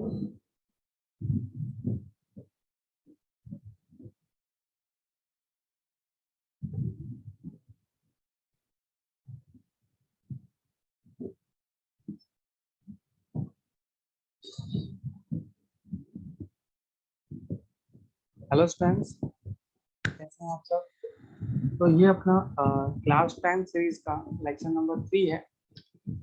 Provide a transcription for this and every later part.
Hello students, कैसे हैं आप सब। तो ये अपना क्लास 10 सीरीज का लेक्चर नंबर 3 है।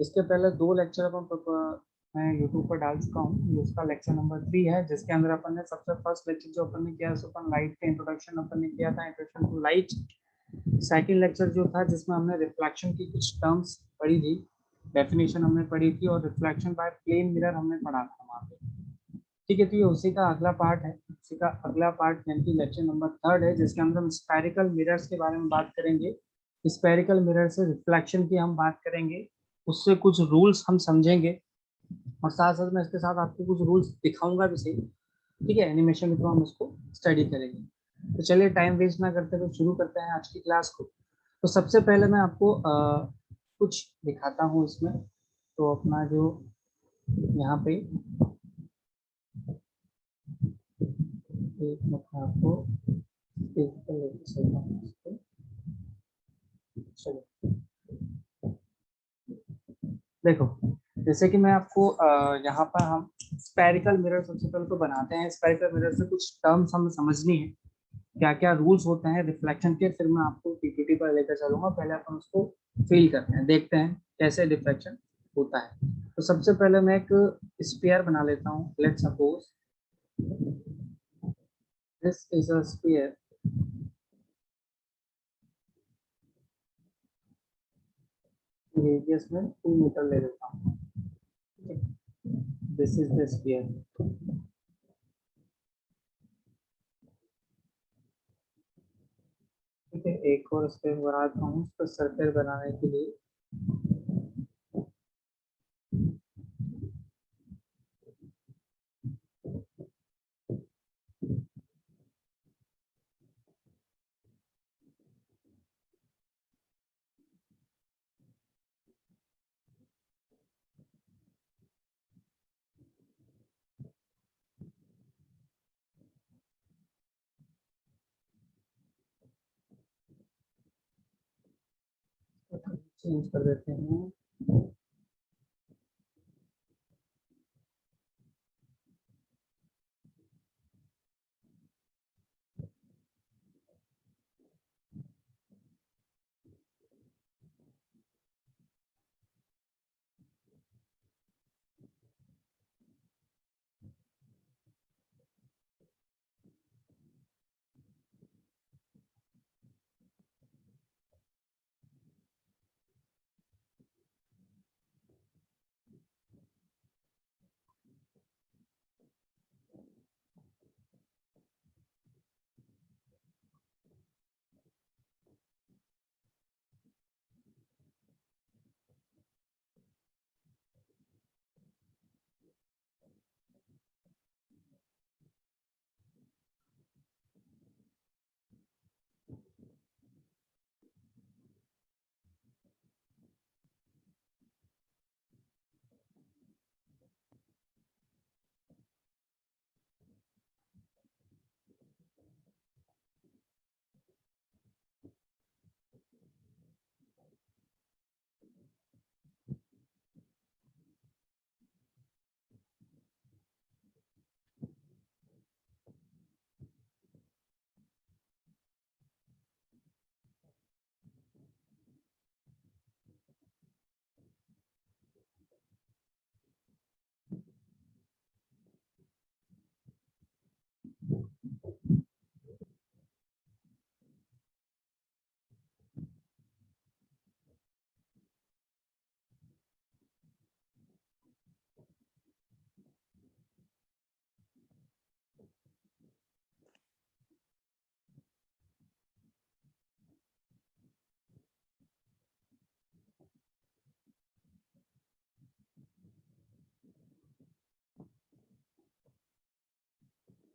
इसके पहले 2 लेक्चर मैं यूट्यूब पर डाल चुका हूँ। ये उसका लेक्चर नंबर 3 है, जिसके अंदर अपन ने सबसे फर्स्ट लेक्चर जो अपन ने किया सो अपन लाइट का इंट्रोडक्शन अपन ने किया था, introduction to light. Second lecture जो था जिसमें हमने रिफ्लेक्शन की कुछ टर्म्स पढ़ी थी, डेफिनेशन हमने पढ़ी थी, और रिफ्लेक्शन बाय प्लेन मिरर हमने पढ़ा था वहाँ पे। ठीक है, तो ये उसी का अगला पार्ट है। उसी का अगला पार्ट यानी कि लेक्चर नंबर 3 है, जिसके अंदर हम स्फेरिकल मिरर्स के बारे में बात करेंगे। स्फेरिकल मिरर से रिफ्लेक्शन की हम बात करेंगे, उससे कुछ रूल्स हम समझेंगे, और साथ साथ में इसके साथ आपको कुछ रूल्स दिखाऊंगा भी सही। ठीक है, एनिमेशन के थ्रू हम इसको स्टडी करेंगे। तो चलिए टाइम वेस्ट ना करते हुए शुरू करते हैं आज की क्लास को। तो सबसे पहले मैं आपको कुछ दिखाता हूँ इसमें। तो अपना जो यहाँ पे एक मैं आपको एक पर लेके चलता हूँ इसको। चलो देखो, जैसे कि मैं आपको यहाँ पर हम स्पेरिकल मिरर सबसे पहले तो बनाते हैं। स्पेरिकल मिरर से कुछ टर्म्स हमें समझनी है, क्या क्या रूल्स होते हैं रिफ्लेक्शन के, फिर मैं आपको पीपीटी पर लेकर चलूंगा। पहले अपन उसको फील करते हैं, देखते हैं कैसे रिफ्लेक्शन होता है। तो सबसे पहले मैं एक स्फीयर बना लेता हूँ। Let's suppose this is a sphere. Radius में 2 मीटर ले लेता हूँ। This is the sphere. ठीक है, एक और स्फीयर बनाता हूँ उसको सर्कल बनाने के लिए। चेंज कर देते हैं।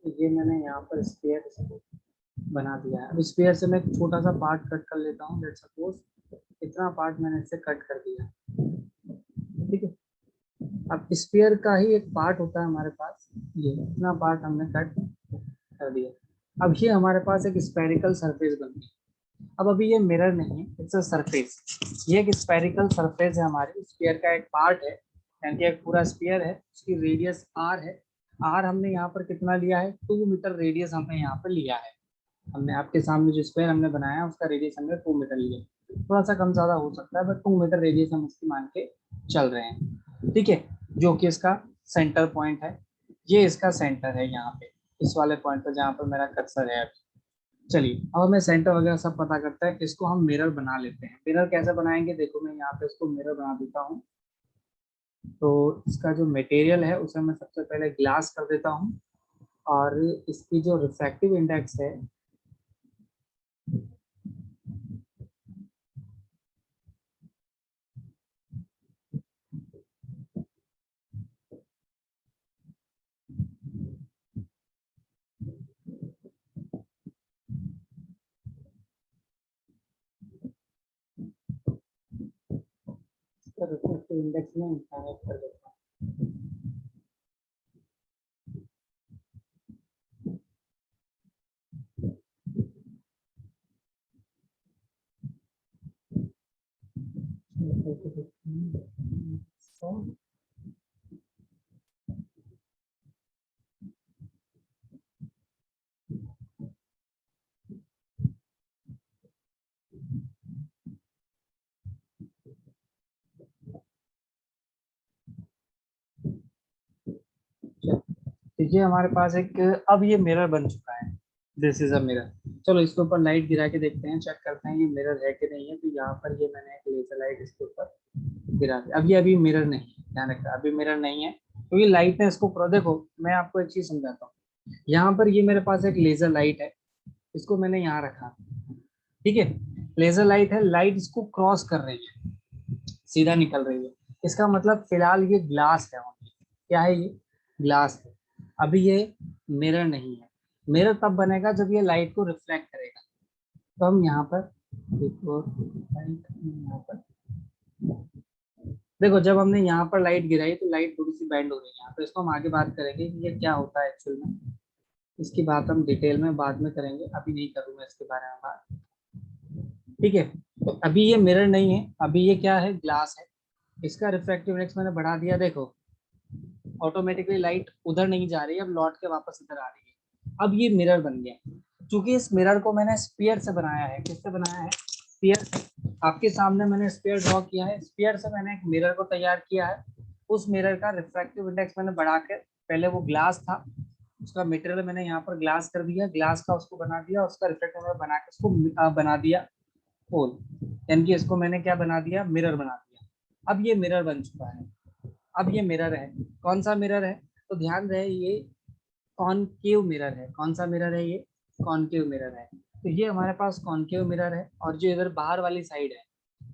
ये मैंने यहाँ पर स्फीयर बना दिया है। अब स्फीयर से मैं एक छोटा सा पार्ट कट कर लेता हूँ। लेट्स सपोज इतना पार्ट मैंने इससे कट कर दिया। ठीक है, अब स्फीयर का ही एक पार्ट होता है हमारे पास, ये इतना पार्ट हमने कट कर दिया। अब ये हमारे पास एक स्फेरिकल सरफेस बन गई। अब अभी ये मिरर नहीं है, इट्स अ सरफेस। ये एक स्फेरिकल सरफेस है, हमारे स्फीयर का एक पार्ट है, यानी कि एक पूरा स्फीयर है, उसकी रेडियस आर है। आर हमने यहाँ पर कितना लिया है, 2 मीटर रेडियस हमने यहाँ पर लिया है। हमने आपके सामने जो स्क्वायर हमने बनाया है उसका रेडियस हमने 2 मीटर लिया। थोड़ा सा कम ज्यादा हो सकता है, बट 2 मीटर रेडियस हम इसकी मान के चल रहे हैं, ठीक है। जो कि इसका सेंटर पॉइंट है, ये इसका सेंटर है यहाँ पे, इस वाले पॉइंट पर जहाँ पर मेरा कर्सर है अभी। चलिए अब हमें सेंटर वगैरह सब पता करता है, इसको हम मिरर बना लेते हैं। मिरर कैसे बनाएंगे, देखो मैं यहाँ पे इसको मिरर बना देता हूँ। तो इसका जो मटेरियल है उसे मैं सबसे पहले ग्लास कर देता हूँ, और इसकी जो रिफ्रैक्टिव इंडेक्स है, इसका रिफ्रैक्टिव इंडेक्स में इंफाइनाइट कर देता हूँ। तो ये हमारे पास एक, अब ये मिरर बन चुका है, दिस इज अ मिरर। चलो इसके ऊपर लाइट गिरा के देखते हैं, चेक करते हैं ये मिरर है कि नहीं है। तो यहाँ पर ये मैंने एक लेजर लाइट इसके ऊपर गिरा दी। अब ये अभी मिरर नहीं है, ध्यान रखना अभी मिरर नहीं है, क्योंकि लाइट ने इसको देखो मैं आपको एक चीज समझाता हूँ। यहाँ पर ये मेरे पास एक लेजर लाइट है, इसको मैंने यहाँ रखा, ठीक है। लेजर लाइट है, लाइट इसको क्रॉस कर रही है, सीधा निकल रही है। इसका मतलब फिलहाल ये ग्लास है only। क्या है ये, ग्लास है। अभी ये मिरर नहीं है। मिरर तब बनेगा जब ये लाइट को रिफ्लेक्ट करेगा। तो हम यहाँ पर एक और लाइट यहाँ पर देखो, जब हमने यहाँ पर लाइट गिराई तो लाइट थोड़ी सी बेंड हो रही है यहाँ पे। इसको हम आगे बात करेंगे कि ये क्या होता है एक्चुअल में, इसकी बात हम डिटेल में बाद में करेंगे, अभी नहीं करूंगा इसके बारे में बात, ठीक है। तो अभी ये मिरर नहीं है, अभी ये क्या है, ग्लास है। इसका रिफ्रैक्टिव इंडेक्स मैंने बढ़ा दिया, देखो ऑटोमेटिकली लाइट उधर नहीं जा रही है, अब लौट के वापस इधर आ रही है। अब ये मिरर बन गया। क्योंकि इस मिरर को मैंने स्फीयर से बनाया है, किससे बनाया है, स्फीयर से। आपके सामने मैंने स्फीयर ड्रॉ किया है, स्फीयर से मैंने एक मिरर को तैयार किया है। उस मिरर का रिफ्रैक्टिव इंडेक्स मैंने बढ़ा कर, पहले वो ग्लास था, उसका मटेरियल मैंने यहाँ पर ग्लास कर दिया, ग्लास का उसको बना दिया, उसका रिफ्लेक्टिव इंडेक्स बना के उसको बना दिया होल, यानी कि इसको मैंने क्या बना दिया, मिरर बना दिया। अब ये मिरर बन चुका है। अब ये मिरर है, कौन सा मिरर है, तो ध्यान रहे ये कॉनकेव मिरर है। कौन सा मिरर है ये, कॉनकेव मिरर है। तो ये हमारे पास कॉनकेव मिरर है, और जो इधर बाहर वाली साइड है,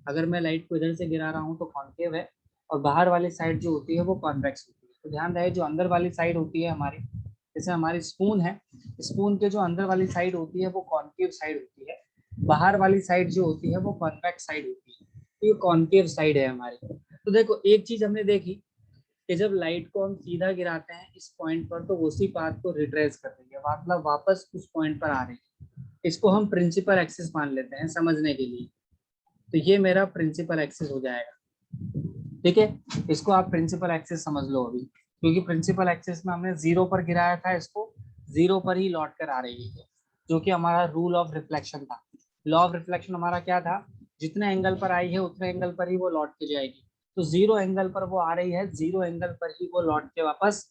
अगर मैं लाइट को इधर से गिरा रहा हूँ तो कॉनकेव है, और बाहर वाली साइड जो होती है वो कॉन्वेक्स होती है। तो ध्यान रहे जो अंदर वाली साइड होती है हमारी, जैसे हमारी स्पून है, स्पून के जो अंदर वाली साइड होती है वो कॉनकेव साइड होती है, बाहर वाली साइड जो होती है वो कॉन्वेक्स साइड होती है। तो ये कॉनकेव साइड है हमारी। तो देखो एक चीज हमने देखी कि जब लाइट को हम सीधा गिराते हैं इस पॉइंट पर, तो उसी पाथ को रिट्रेस कर रही है, मतलब वापस उस पॉइंट पर आ रही है। इसको हम प्रिंसिपल एक्सिस मान लेते हैं समझने के लिए। तो ये मेरा प्रिंसिपल एक्सिस हो जाएगा, ठीक है। इसको आप प्रिंसिपल एक्सिस समझ लो अभी, क्योंकि प्रिंसिपल एक्सिस में हमने जीरो पर गिराया था, इसको जीरो पर ही लौट कर आ रही है, जो कि हमारा रूल ऑफ रिफ्लेक्शन था। लॉ ऑफ रिफ्लेक्शन हमारा क्या था, जितने एंगल पर आई है उतने एंगल पर ही वो लौट के जाएगी। तो जीरो एंगल पर वो आ रही है, जीरो एंगल पर ही वो लौट के वापस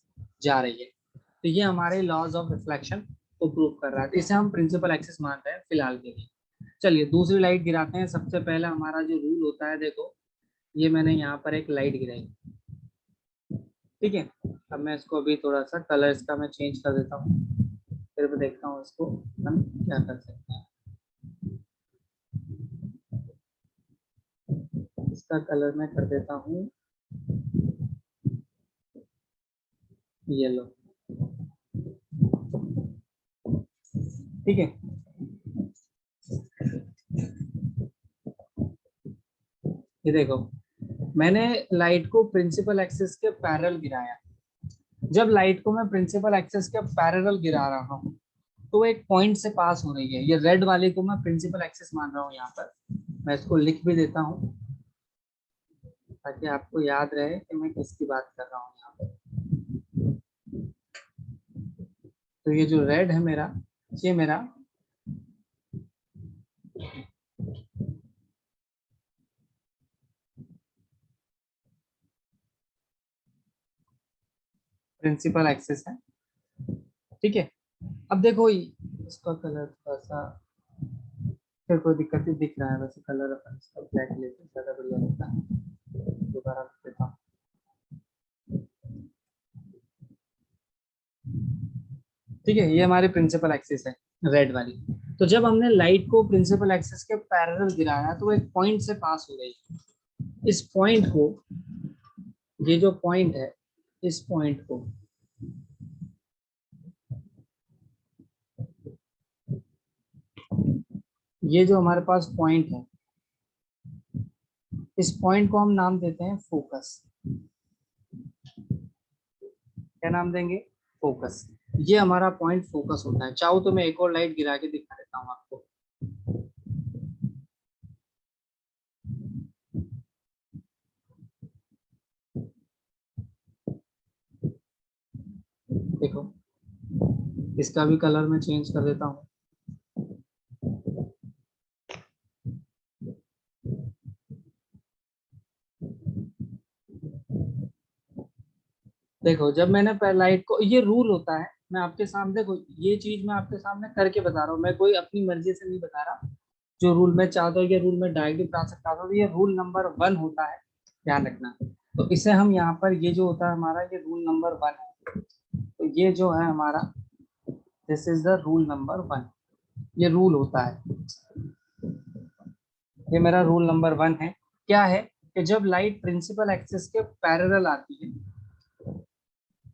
जा रही है। तो ये हमारे लॉज ऑफ रिफ्लेक्शन को प्रूव कर रहा है। तो इसे हम प्रिंसिपल एक्सिस मान रहे हैं फिलहाल के लिए। चलिए दूसरी लाइट गिराते हैं। सबसे पहला हमारा जो रूल होता है, देखो ये मैंने यहाँ पर एक लाइट गिराई, ठीक है। अब मैं इसको अभी थोड़ा सा कलर इसका मैं चेंज कर देता हूँ, फिर मैं देखता हूँ इसको हम क्या कर सकते हैं। इसका कलर मैं कर देता हूँ येलो, ठीक है। ये देखो मैंने लाइट को प्रिंसिपल एक्सिस के पैरेलल गिराया। जब लाइट को मैं प्रिंसिपल एक्सिस के पैरेलल गिरा रहा हूँ तो एक पॉइंट से पास हो रही है। ये रेड वाले को मैं प्रिंसिपल एक्सिस मान रहा हूँ। यहाँ पर मैं इसको लिख भी देता हूँ ताकि आपको याद रहे कि मैं किसकी बात कर रहा हूँ यहाँ पर। तो ये जो रेड है मेरा, ये मेरा प्रिंसिपल एक्सिस है, ठीक है। अब देखो इसका कलर थोड़ा सा, फिर कोई दिक्कत नहीं दिख रहा है, वैसे कलर अपन इसका ब्लैक लेते ज्यादा बढ़िया लगता है। दोबारा लिख देता हूँ, ठीक है। ये हमारी प्रिंसिपल एक्सिस है, रेड वाली। तो जब हमने लाइट को प्रिंसिपल एक्सिस के पैरेलल गिराया तो वो एक पॉइंट से पास हो गई। इस पॉइंट को, ये जो पॉइंट है, इस पॉइंट को, ये जो हमारे पास पॉइंट है, इस पॉइंट को हम नाम देते हैं फोकस। क्या नाम देंगे? फोकस। ये हमारा पॉइंट फोकस होता है। चाहो तो मैं एक और लाइट गिरा के दिखा देता हूँ आपको। देखो, इसका भी कलर मैं चेंज कर देता हूँ। देखो, जब मैंने लाइट को, ये रूल होता है, मैं आपके सामने, देखो ये चीज मैं आपके सामने करके बता रहा हूँ, मैं कोई अपनी मर्जी से नहीं बता रहा। जो रूल मैं चाहता हूँ, ये रूल मैं डायरेक्टली बता सकता था, तो ये रूल नंबर 1 होता है, ध्यान रखना। तो इसे हम यहाँ पर, ये जो होता है हमारा, ये रूल नंबर 1 है। तो ये जो है हमारा, this is the rule number 1। ये रूल होता है, ये मेरा रूल नंबर 1 है। क्या है कि जब लाइट प्रिंसिपल एक्सिस के पैरेलल आती है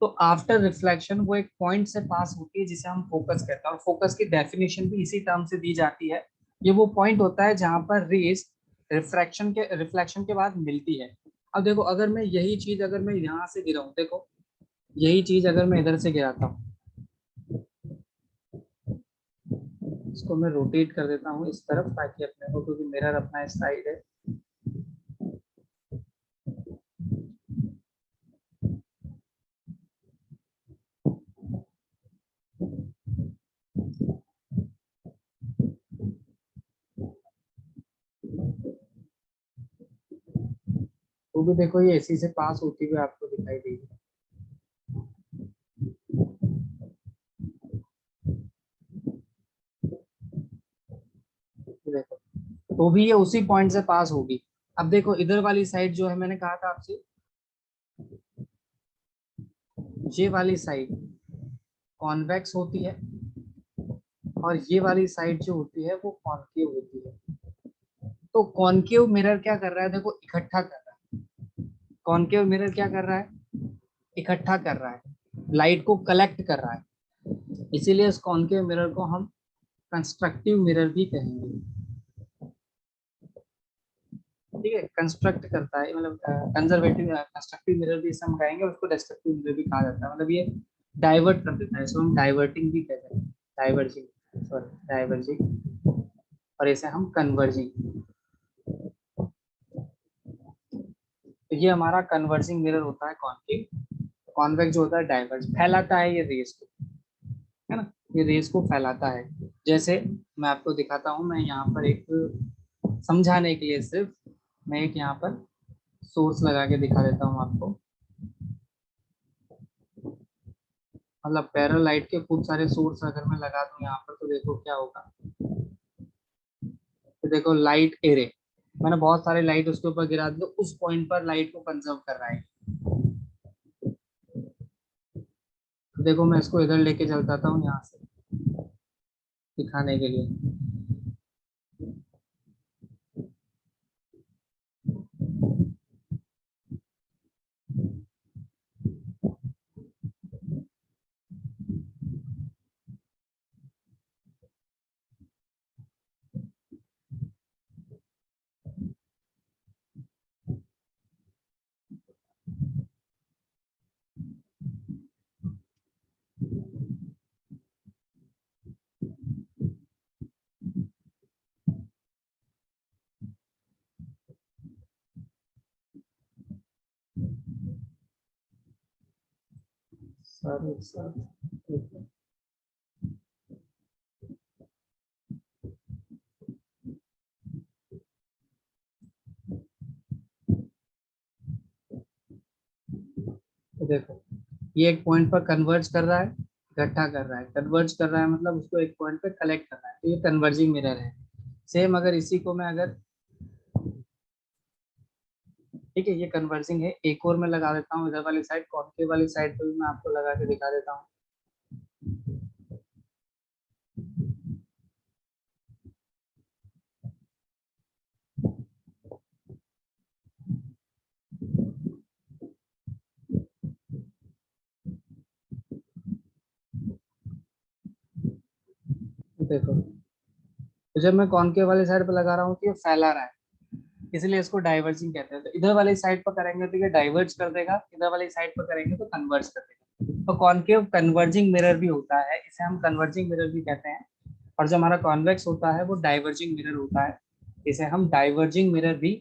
तो आफ्टर रिफ्लेक्शन वो एक पॉइंट से पास होती है जिसे हम फोकस कहते हैं। और फोकस की डेफिनेशन भी इसी टर्म से दी जाती है। ये वो पॉइंट होता है जहां पर रेस रिफ्लेक्शन के बाद मिलती है। अब देखो, अगर मैं यही चीज, अगर मैं यहाँ से गिराऊं, देखो यही चीज अगर मैं इधर से गिराता हूँ, इसको मैं रोटेट कर देता हूँ इस तरफ ताकि अपने को, क्योंकि मिरर अपना इस साइड है। तो भी देखो, ये इसी से पास होती हुई आपको दिखाई देगी। देखो, तो भी ये उसी पॉइंट से पास होगी। अब देखो, इधर वाली साइड जो है, मैंने कहा था आपसे, ये वाली साइड कॉन्वेक्स होती है और ये वाली साइड जो होती है वो कॉनकेव होती है। तो कॉनकेव मिरर क्या कर रहा है? देखो, इकट्ठा कर रहा है। कॉनकेव मिरर क्या कर रहा है? इकट्ठा कर रहा है, लाइट को कलेक्ट कर रहा है। इसीलिए इस कॉनकेव मिरर को हम कंस्ट्रक्टिव मिरर भी कहेंगे। ठीक है, कंस्ट्रक्ट करता है, मतलब कंजर्वेटिव, कंस्ट्रक्टिव मिरर भी इसे हम कहेंगे, उसको डिस्ट्रक्टिव मिरर भी कहा जाता है। मतलब ये डाइवर्ट कर देता है, इसको हम डाइवर्टिंग भी कहते हैं, डाइवर्जिंग, सॉरी डाइवर्जिंग। और इसे हम कन्वर्जिंग। तो ये हमारा कन्वर्जिंग मिरर होता है कॉनकेव। कॉन्वेक्स जो होता है डाइवर्ज, फैलाता है ये रेस को, है ना, ये रेस को फैलाता है। जैसे मैं आपको दिखाता हूँ, मैं यहाँ पर एक, समझाने के लिए सिर्फ मैं एक यहाँ पर सोर्स लगा के दिखा देता हूँ आपको। मतलब पैरल लाइट के खूब सारे सोर्स अगर मैं लगा दूं यहाँ पर, तो देखो क्या होगा। तो देखो, लाइट एरे, मैंने बहुत सारे लाइट उसके ऊपर गिरा दिए, उस पॉइंट पर लाइट को कंजर्व कर रहा है। तो देखो, मैं इसको इधर लेके चल जाता हूँ यहाँ से दिखाने के लिए। सर एक साथ ठीक है। तो देखो ये एक पॉइंट पर कन्वर्ज कर रहा है, इकट्ठा कर रहा है, कन्वर्ज कर रहा है मतलब उसको एक पॉइंट पे कलेक्ट कर रहा है, तो ये कन्वर्जिंग मिरर है। सेम अगर इसी को मैं अगर, ठीक है, ये कन्वर्जिंग है, एक और मैं लगा देता हूँ इधर वाली साइड, कॉन्केव वाली साइड पे भी मैं आपको लगा के दिखा देता हूँ। देखो तो जब मैं कॉन्केव वाली साइड पे लगा रहा हूँ तो ये फैला रहा है, इसलिए इसको डाइवर्जिंग कहते हैं। तो इधर वाली साइड पर करेंगे तो ये डाइवर्ज कर देगा, इधर वाली साइड पर करेंगे तो कन्वर्ज कर देगा। तो कॉन्केव कन्वर्जिंग मिरर भी होता है, इसे हम कन्वर्जिंग मिरर भी कहते हैं। और जो हमारा कॉन्वेक्स होता है वो डाइवर्जिंग मिरर होता है, इसे हम डाइवर्जिंग मिरर भी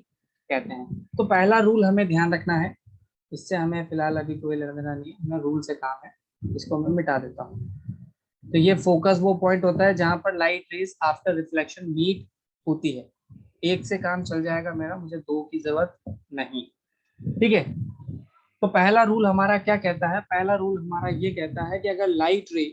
कहते हैं। तो पहला रूल हमें ध्यान रखना है, इससे हमें फिलहाल अभी कोई लेना देना नहीं है, हमें रूल से काम है, इसको मैं मिटा देता हूँ। तो ये फोकस वो पॉइंट होता है जहां पर light rays after reflection meet होती है। एक से काम चल जाएगा मेरा, मुझे दो की जरूरत नहीं। ठीक है, तो पहला रूल हमारा क्या कहता है, पहला रूल हमारा ये कहता है कि अगर लाइट रे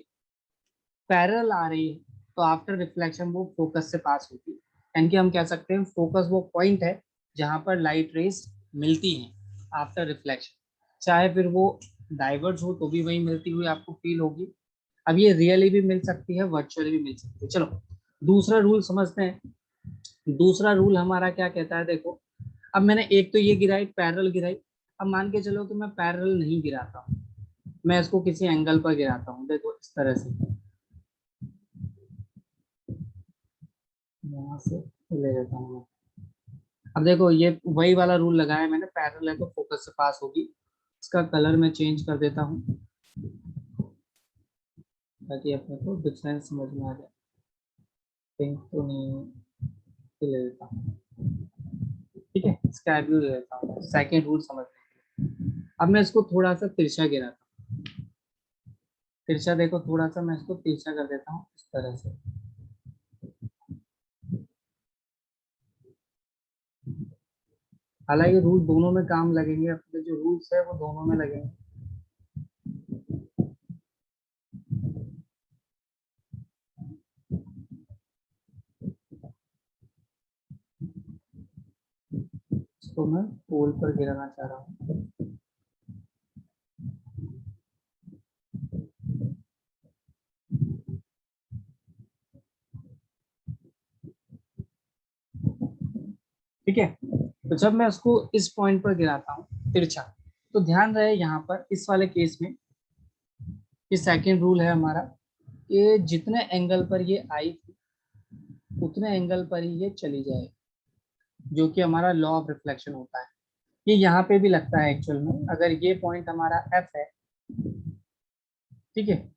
पैरेलल आ रही है तो आफ्टर रिफ्लेक्शन वो फोकस से पास होती है। यानी कि हम कह सकते हैं फोकस वो पॉइंट है जहां पर लाइट रेज मिलती हैं आफ्टर रिफ्लेक्शन, चाहे फिर वो डाइवर्ज हो तो भी वही मिलती हुई आपको फील होगी। अब ये रियली भी मिल सकती है, वर्चुअली भी मिल सकती है। चलो दूसरा रूल समझते हैं। दूसरा रूल हमारा क्या कहता है, देखो अब मैंने एक तो ये गिराई, पैरेलल गिराई। अब मान के चलो कि मैं पैरेलल नहीं गिराता हूँ, मैं इसको किसी एंगल पर गिराता हूँ, देखो इस तरह से यहाँ से ले लेता हूँ मैं। अब देखो ये वही वाला रूल लगाया मैंने, पैरेलल है तो फोकस से पास होगी। इसका कलर मैं चेंज कर देता हूँ ताकि अपने को डिफरेंस समझ में आ जाए। पिंक तो नहीं है, ये ले लेता हूँ। ठीक है, स्काई ब्लू ले लेता हूँ, सेकेंड रूल समझने के लिए। अब मैं इसको थोड़ा सा तिरछा गिराता हूँ, तिरछा देखो थोड़ा सा मैं इसको तिरछा कर देता हूँ इस तरह से। हालांकि रूल दोनों में काम लगेंगे, अपने जो रूल्स है वो दोनों में लगेंगे। इसको मैं पोल पर गिराना चाह रहा हूँ। ठीक है, तो जब मैं उसको इस पॉइंट पर गिराता हूँ तिरछा, तो ध्यान रहे यहाँ पर इस वाले केस में, ये सेकेंड रूल है हमारा, कि जितने एंगल पर ये आई थी उतने एंगल पर ही ये चली जाए, जो कि हमारा लॉ ऑफ रिफ्लेक्शन होता है। ये यहाँ पे भी लगता है एक्चुअल में, अगर ये पॉइंट हमारा एफ है, ठीक है,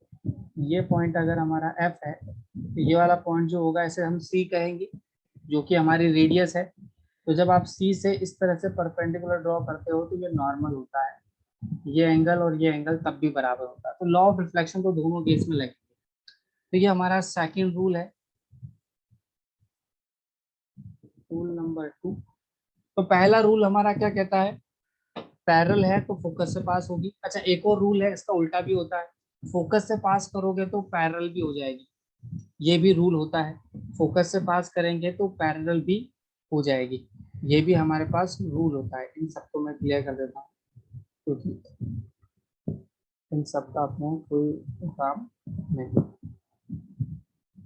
ये पॉइंट अगर हमारा एफ है तो ये वाला पॉइंट जो होगा इसे हम सी कहेंगे, जो कि हमारी रेडियस है। तो जब आप सी से इस तरह से परपेंडिकुलर ड्रॉ करते हो तो ये नॉर्मल होता है, ये एंगल और ये एंगल तब भी बराबर होता है। तो लॉ ऑफ रिफ्लेक्शन तो दोनों केस में लगेगा। तो ये हमारा सेकंड रूल है, रूल नंबर 2। तो पहला रूल हमारा क्या कहता है, पैरेलल है तो फोकस से पास होगी। अच्छा एक और रूल है, इसका उल्टा भी होता है, फोकस से पास करोगे तो पैरेलल भी हो जाएगी, ये भी रूल होता है। फोकस से पास करेंगे तो पैरेलल भी हो जाएगी, ये भी हमारे पास रूल होता है। इन सबको मैं क्लियर कर देता हूँ क्योंकि इन सबका अपने कोई काम नहीं।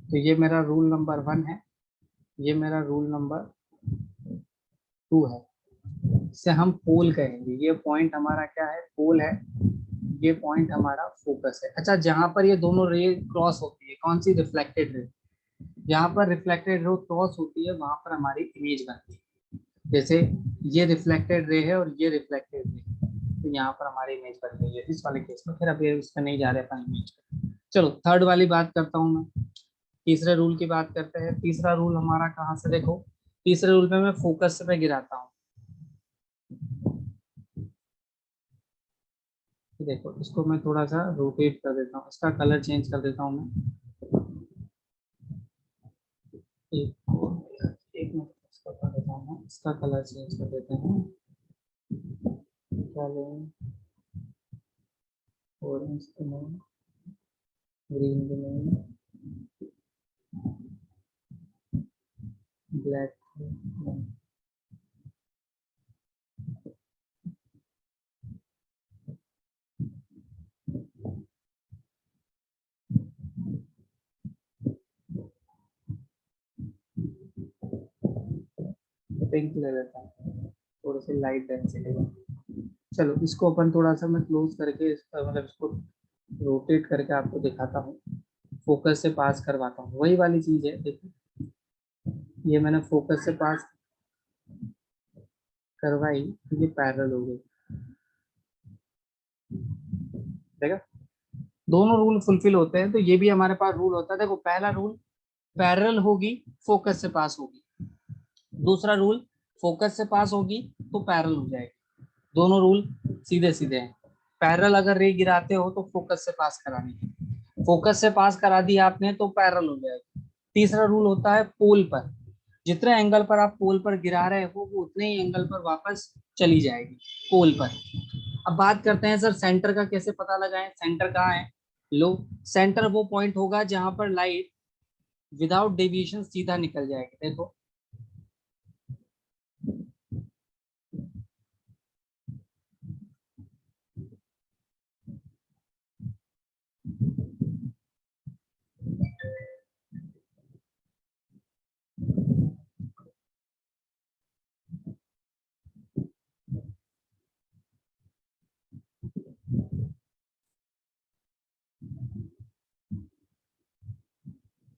तो ये मेरा रूल नंबर 1 है, ये मेरा रूल नंबर 2 है। इसे हम पोल कहेंगे, ये पॉइंट हमारा क्या है, पोल है, ये पॉइंट हमारा फोकस है। अच्छा जहां पर ये दोनों रे क्रॉस होती है, कौन सी, रिफ्लेक्टेड रे, जहां पर रिफ्लेक्टेड रे क्रॉस होती है वहां पर हमारी इमेज बनती है। जैसे ये रिफ्लेक्टेड रे है और ये रिफ्लेक्टेड रे, तो यहाँ पर हमारी इमेज बन गई है इस वाले केस में। फिर अब ये उसका नहीं जा रहे अपन इमेज पे। चलो थर्ड वाली बात करता हूँ मैं, तीसरे रूल की बात करते हैं। तीसरा रूल हमारा कहाँ से, देखो तीसरे रूल पे मैं फोकस पे गिराता हूँ, देखो इसको मैं थोड़ा सा रोटेट कर देता हूँ, इसका कलर चेंज कर देता हूँ मैं। एक मिनट इसका कर देता हूँ मैं, इसका कलर चेंज कर देते हैं। क्या लें, ऑरेंज तो नहीं, ग्रीन भी नहीं, ब्लैक नहीं। पिंक ले लेता हूँ, थोड़ी सी लाइट डेंसिटी में। चलो इसको अपन थोड़ा सा मैं क्लोज करके मतलब इसको रोटेट करके आपको दिखाता हूँ, फोकस से पास करवाता हूँ। वही वाली चीज है, देखो ये मैंने फोकस से पास करवाई तो ये पैरेलल हो गई। देखा, दोनों रूल फुलफिल होते हैं, तो ये भी हमारे पास रूल होता है। देखो पहला रूल पैरेलल होगी फोकस से पास होगी, दूसरा रूल फोकस से पास होगी तो पैरेलल हो जाएगी। दोनों रूल सीधे सीधे हैं। पैरेलल अगर रे गिराते हो तो फोकस से पास करानी है, फोकस से पास करा दी आपने तो पैरेलल हो जाएगी। तीसरा रूल होता है पोल पर, जितने एंगल पर आप पोल पर गिरा रहे हो वो उतने ही एंगल पर वापस चली जाएगी पोल पर। अब बात करते हैं सर सेंटर का कैसे पता लगाएं, सेंटर कहाँ है। लो, सेंटर वो पॉइंट होगा जहां पर लाइट विदाउट डेविएशन सीधा निकल जाएगी। देखो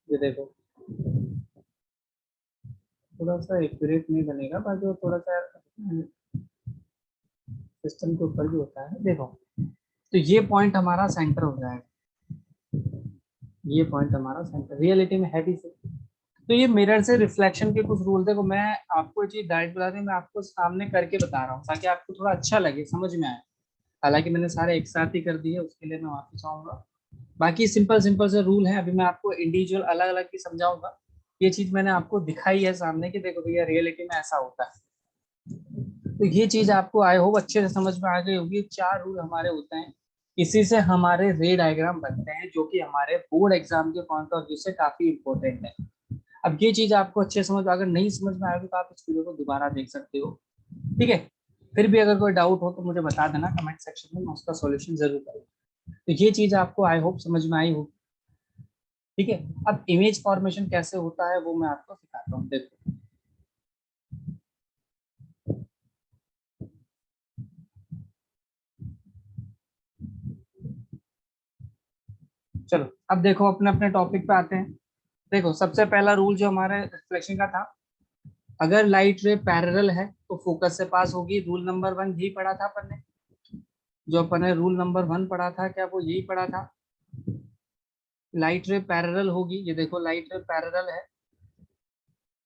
ये देखो, थोड़ा सा एक्यूरेट नहीं बनेगा, बाकी वो थोड़ा सा सिस्टम के ऊपर भी होता है। देखो तो ये पॉइंट हमारा सेंटर हो जाएगा, ये पॉइंट हमारा सेंटर रियलिटी में है भी सही। तो ये मिरर से रिफ्लेक्शन के कुछ रूल, देखो मैं आपको ये चीज डायरेक्ट बता दूं, मैं आपको सामने करके बता रहा हूँ ताकि आपको थोड़ा अच्छा लगे, समझ में आए। हालांकि मैंने सारे एक साथ ही कर दिए, उसके लिए मैं माफी चाहूंगा। बाकी सिंपल सिंपल से रूल है, अभी मैं आपको इंडिविजुअल अलग अलग की समझाऊंगा। ये चीज मैंने आपको दिखाई है सामने कि देखो भैया रियलिटी में ऐसा होता है। तो ये चीज आपको आई होप अच्छे से समझ में आ गई होगी। चार रूल हमारे होते हैं, इसी से हमारे रे डायग्राम बनते हैं, जो कि हमारे बोर्ड एग्जाम के पॉइंट ऑफ व्यू से काफी इंपॉर्टेंट है। अब ये चीज आपको अच्छे समझ, अगर नहीं समझ में आएगी तो आप इस वीडियो को दोबारा देख सकते हो, ठीक है। फिर भी अगर कोई डाउट हो तो मुझे बता देना कमेंट सेक्शन में, मैं उसका सॉल्यूशन जरूर करूँगा। तो ये चीज आपको आई होप समझ में आई होगी, ठीक है। अब इमेज फॉर्मेशन कैसे होता है वो मैं आपको सिखाता हूँ, देखो। चलो अब देखो अपने अपने टॉपिक पे आते हैं। देखो सबसे पहला रूल जो हमारे रिफ्लेक्शन का था, अगर लाइट रे पैरेलल है तो फोकस से पास होगी। रूल नंबर 1 यही पढ़ा था अपन ने, जो अपन ने रूल नंबर 1 पढ़ा था, क्या वो यही पढ़ा था। लाइट रे पैरेलल होगी, ये देखो लाइट रे पैरेलल है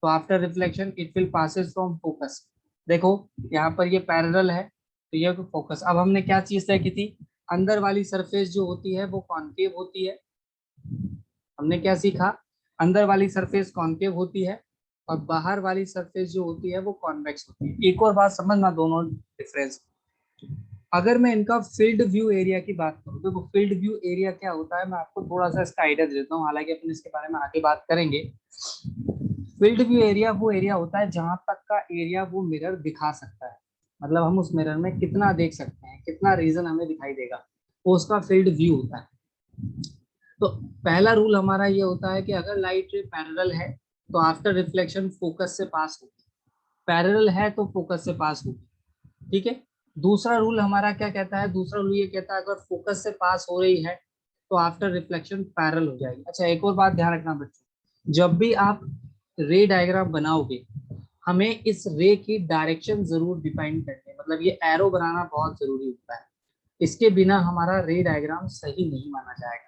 तो after reflection it will passes from focus. देखो यहाँ पर ये पैरेलल है तो ये फोकस। अब हमने क्या चीज तय की थी, अंदर वाली सरफेस जो होती है वो कॉन्केव होती है। हमने क्या सीखा, अंदर वाली सरफेस कॉन्केव होती है और बाहर वाली सरफेस जो होती है वो कॉन्वेक्स होती है। एक और बात समझना, दोनों डिफरेंस। अगर मैं इनका फील्ड व्यू एरिया की बात करूँ, देखो फील्ड व्यू एरिया क्या होता है, मैं आपको थोड़ा सा इसका आइडिया दे देता हूँ, हालांकि अपन इसके बारे में आगे बात करेंगे। फील्ड व्यू एरिया वो एरिया होता है जहां तक का एरिया वो मिरर दिखा सकता है, मतलब हम उस मिरर में कितना देख सकते हैं, कितना रीजन हमें दिखाई देगा, वो उसका फील्ड व्यू होता है। तो पहला रूल हमारा ये होता है कि अगर लाइट रे पैरेलल है तो आफ्टर रिफ्लेक्शन फोकस से पास होगी, पैरेलल है तो फोकस से पास होगी, ठीक है। दूसरा रूल हमारा क्या कहता है, दूसरा रूल ये कहता है अगर फोकस से पास हो रही है तो आफ्टर रिफ्लेक्शन पैरेलल हो जाएगी। अच्छा एक और बात ध्यान रखना बच्चों, जब भी आप रे डायग्राम बनाओगे हमें इस रे की डायरेक्शन जरूर डिफाइन करनी है, मतलब ये एरो बनाना बहुत जरूरी होता है, इसके बिना हमारा रे डायग्राम सही नहीं माना जाएगा।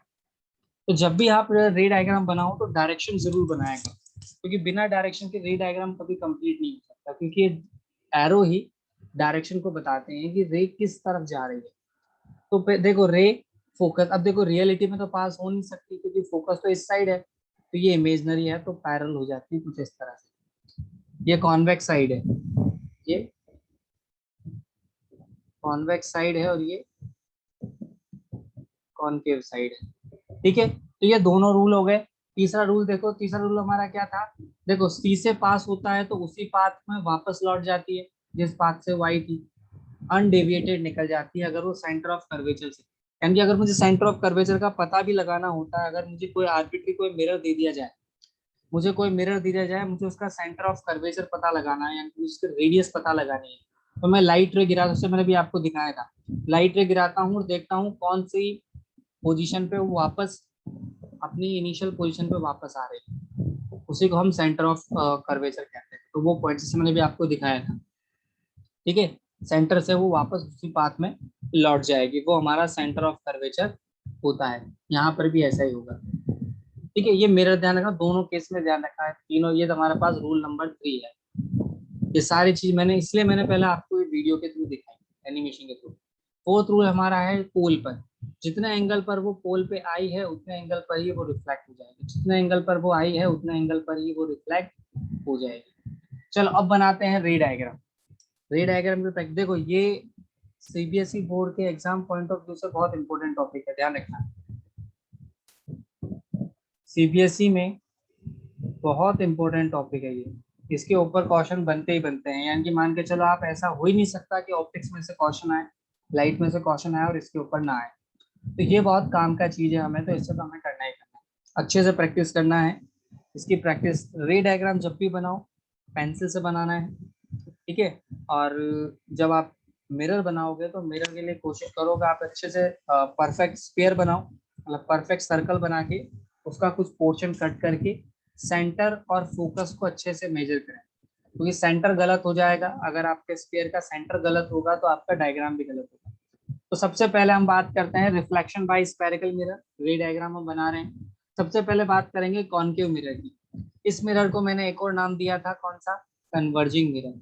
तो जब भी आप रे डायग्राम बनाओ तो डायरेक्शन जरूर बनाया करो, क्योंकि बिना डायरेक्शन के रे डायग्राम कभी कंप्लीट नहीं हो सकता, क्योंकि एरो ही डायरेक्शन को बताते हैं कि रे किस तरफ जा रही है। तो देखो रे फोकस, अब देखो रियलिटी में तो पास हो नहीं सकती क्योंकि फोकस तो इस साइड है, तो ये इमेजनरी है तो पैरेलल हो जाती है कुछ इस तरह से। ये कॉन्वेक्स साइड है, ये कॉन्वेक्स साइड है और ये कॉनकेव साइड है। ठीक है, तो ये दोनों रूल हो गए। तीसरा रूल देखो, तीसरा रूल हमारा क्या था, देखो सी से पास होता है तो उसी पाथ में वापस लौट जाती है जिस पाथ से वाई थी, अनडेविएटेड निकल जाती है अगर वो सेंटर ऑफ कर्वेचर से। यानी कि अगर मुझे सेंटर ऑफ कर्वेचर का पता भी लगाना होता है, अगर मुझे कोई आर्बिट्री कोई मिरर दे दिया जाए, मुझे कोई मिरर दिया जाए, मुझे उसका सेंटर ऑफ कर्वेचर पता लगाना है यानी कि उसकी रेडियस पता लगानी है, तो मैं लाइट रे गिरा, उससे मैंने भी आपको दिखाया था, लाइट रे गिराता हूँ और देखता हूँ कौन सी पोजीशन पे वो वापस अपनी इनिशियल पोजीशन पे वापस आ रहे हैं, उसी को हम सेंटर ऑफ कर्वेचर कहते हैं। तो वो पॉइंट से मैंने भी आपको दिखाया था। ठीक है, सेंटर से वो वापस उसी पाथ में लौट जाएगी, वो हमारा सेंटर ऑफ कर्वेचर होता है। यहाँ पर भी ऐसा ही होगा। ठीक है, ये मेरा ध्यान रखना, दोनों केस में ध्यान रखा है तीनों। ये हमारे पास रूल नंबर 3 है। ये सारी चीज मैंने इसलिए मैंने पहले आपको ये वीडियो के थ्रू दिखाई, एनिमेशन के थ्रू। फोर्थ रूल हमारा है पोल पर, जितने एंगल पर वो पोल पे आई है उतने एंगल पर ही वो रिफ्लेक्ट हो जाएगी, जितने एंगल पर वो आई है उतने एंगल पर ही वो रिफ्लेक्ट हो जाएगी। चलो अब बनाते हैं रे डायग्राम। रे डायग्राम के देखो, ये सीबीएसई बोर्ड के एग्जाम पॉइंट ऑफ व्यू से बहुत इंपॉर्टेंट टॉपिक है, ध्यान रखना। सीबीएसई में बहुत इंपॉर्टेंट टॉपिक है ये, इसके ऊपर क्वेश्चन बनते ही बनते हैं। यानी कि मान के चलो आप, ऐसा हो ही नहीं सकता कि ऑप्टिक्स में से क्वेश्चन आए, लाइट में से क्वेश्चन आए और इसके ऊपर ना आए। तो ये बहुत काम का चीज है हमें, तो इससे तो हमें करना ही करना है, अच्छे से प्रैक्टिस करना है। इसकी प्रैक्टिस, रे डायग्राम जब भी बनाओ पेंसिल से बनाना है। ठीक है, और जब आप मिरर बनाओगे तो मिरर के लिए कोशिश करोगे आप अच्छे से परफेक्ट स्फीयर बनाओ, मतलब परफेक्ट सर्कल बना के उसका कुछ पोर्शन कट करके सेंटर और फोकस को अच्छे से मेजर करें, क्योंकि सेंटर गलत हो जाएगा, अगर आपके स्फीयर का सेंटर गलत होगा तो आपका डायग्राम भी गलत होगा। तो सबसे पहले हम बात करते हैं रिफ्लेक्शन बाय स्फेरिकल मिरर, रे डायग्राम हम बना रहे हैं। सबसे पहले बात करेंगे कॉनकेव मिरर की। इस मिरर को मैंने एक और नाम दिया था, कौन सा, कन्वर्जिंग मिरर।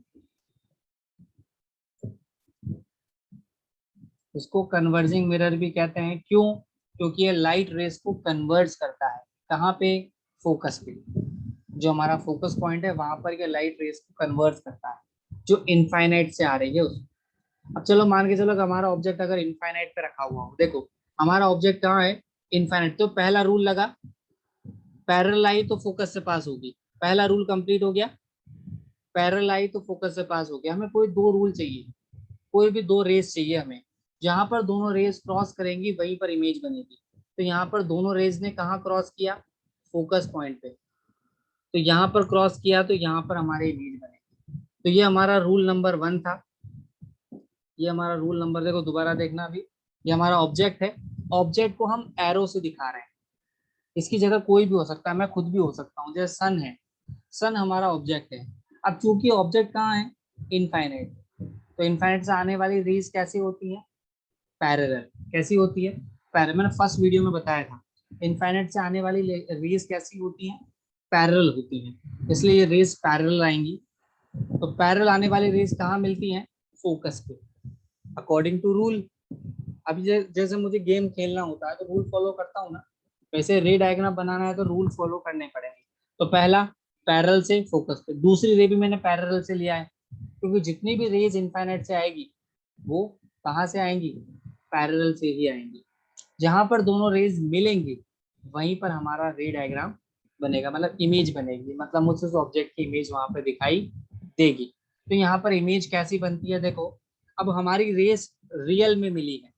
इसको कन्वर्जिंग मिरर भी कहते हैं, क्यों, क्योंकि ये लाइट रेस को कन्वर्ज करता है, कहाँ पे, फोकस पे, जो हमारा फोकस पॉइंट है वहां पर ये लाइट रेस को कन्वर्ज करता है जो इनफाइनाइट से आ रही है उसको। अब चलो मान के चलो कि हमारा ऑब्जेक्ट अगर इनफाइनाइट पे रखा हुआ हो, देखो हमारा ऑब्जेक्ट कहाँ है, इनफाइनाइट, तो पहला रूल लगा, पैरेलल आई तो फोकस से पास होगी, पहला रूल कंप्लीट हो गया। पैरेलल आई तो फोकस से पास हो गया, हमें कोई दो रूल चाहिए, कोई भी दो रेस चाहिए हमें, जहां पर दोनों रेस क्रॉस करेंगी वहीं पर इमेज बनेगी। तो यहाँ पर दोनों रेस ने कहाँ क्रॉस किया, फोकस पॉइंट पे, तो यहाँ पर क्रॉस किया तो यहाँ पर हमारी इमेज बनेगी। तो ये हमारा रूल नंबर 1 था। ये हमारा रूल नंबर, देखो दोबारा देखना अभी, ये हमारा ऑब्जेक्ट है, ऑब्जेक्ट को हम एरो से दिखा रहे हैं, इसकी जगह कोई भी हो सकता है, मैं खुद भी हो सकता हूँ, जैसे सन है, सन हमारा ऑब्जेक्ट है। अब चूंकि ऑब्जेक्ट कहाँ है, इनफाइनाइट, तो इनफाइनाइट से आने वाली रेज कैसी होती है, पैरेलल। कैसी होती है, पैरेलल, मैंने फर्स्ट वीडियो में बताया था, इनफाइनाइट से आने वाली रेज कैसी होती है, पैरेलल होती है, इसलिए ये रेज पैरेलल आएंगी। तो पैरेलल आने वाली रेज कहाँ मिलती हैं, फोकस पे, अकॉर्डिंग टू रूल। अभी जैसे मुझे गेम खेलना होता है तो रूल फॉलो करता हूँ ना, वैसे रे डायग्राम बनाना है तो रूल फॉलो करने पड़ेंगे। तो पहला पैरेलल से फोकस पे, दूसरी रे भी मैंने पैरेलल से लिया है, क्योंकि जितनी भी रेज इनफाइनाइट से आएगी वो कहाँ से आएंगी, पैरेलल से ही आएंगी। जहां पर दोनों रेज मिलेंगी वहीं पर हमारा रे डायग्राम बनेगा, मतलब इमेज बनेगी, मतलब मुझसे उस ऑब्जेक्ट की इमेज वहां पर दिखाई देगी। तो यहाँ पर इमेज कैसी बनती है, देखो अब हमारी रेस रियल में मिली है,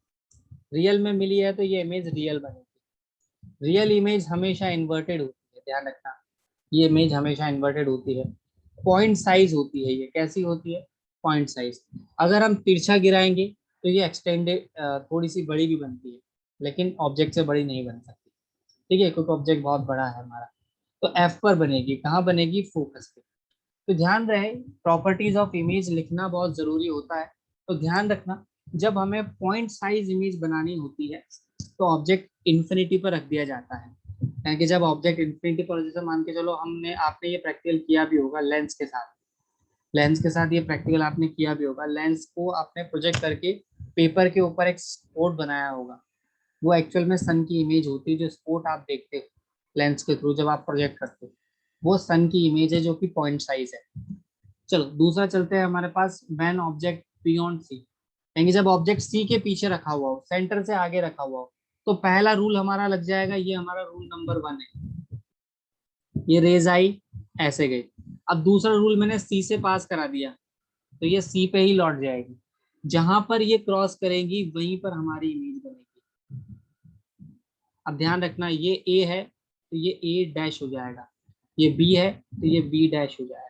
रियल में मिली है तो ये इमेज रियल बनेगी। रियल इमेज हमेशा इन्वर्टेड होती है, ध्यान रखना, ये इमेज हमेशा इन्वर्टेड होती है। पॉइंट साइज होती है, ये कैसी होती है, पॉइंट साइज। अगर हम तिरछा गिराएंगे तो ये एक्सटेंडेड, थोड़ी सी बड़ी भी बनती है, लेकिन ऑब्जेक्ट से बड़ी नहीं बन सकती। ठीक है, क्योंकि ऑब्जेक्ट बहुत बड़ा है हमारा। तो एफ पर बनेगी, कहाँ बनेगी, फोकस पे। तो ध्यान रहे, प्रॉपर्टीज ऑफ इमेज लिखना बहुत जरूरी होता है। तो ध्यान रखना, जब हमें पॉइंट साइज इमेज बनानी होती है तो ऑब्जेक्ट इन्फिनिटी पर रख दिया जाता है। यानी कि जब ऑब्जेक्ट इन्फिनिटी पर, जैसे मान के चलो हमने, आपने ये प्रैक्टिकल किया भी होगा लेंस के साथ, लेंस के साथ ये प्रैक्टिकल आपने किया भी होगा, लेंस को आपने प्रोजेक्ट करके पेपर के ऊपर एक स्पॉट बनाया होगा, वो एक्चुअल में सन की इमेज होती है। जो स्पॉट आप देखते हो लेंस के थ्रू जब आप प्रोजेक्ट करते हो, वो सन की इमेज है जो कि पॉइंट साइज है। चलो दूसरा चलते हैं हमारे पास, व्हेन ऑब्जेक्ट बियॉन्ड सी, यानी जब ऑब्जेक्ट सी के पीछे रखा हुआ हो, सेंटर से आगे रखा हुआ हो, तो पहला रूल हमारा लग जाएगा, ये हमारा रूल नंबर 1 है। ये रेज आई, ऐसे गई। अब दूसरा रूल मैंने सी से पास करा दिया, तो ये सी पे ही लौट जाएगी। जहां पर ये क्रॉस करेंगी वहीं पर हमारी इमेज बनेगी। अब ध्यान रखना, ये ए है तो ये ए डैश हो जाएगा, ये बी है तो ये बी डैश हो जाएगा।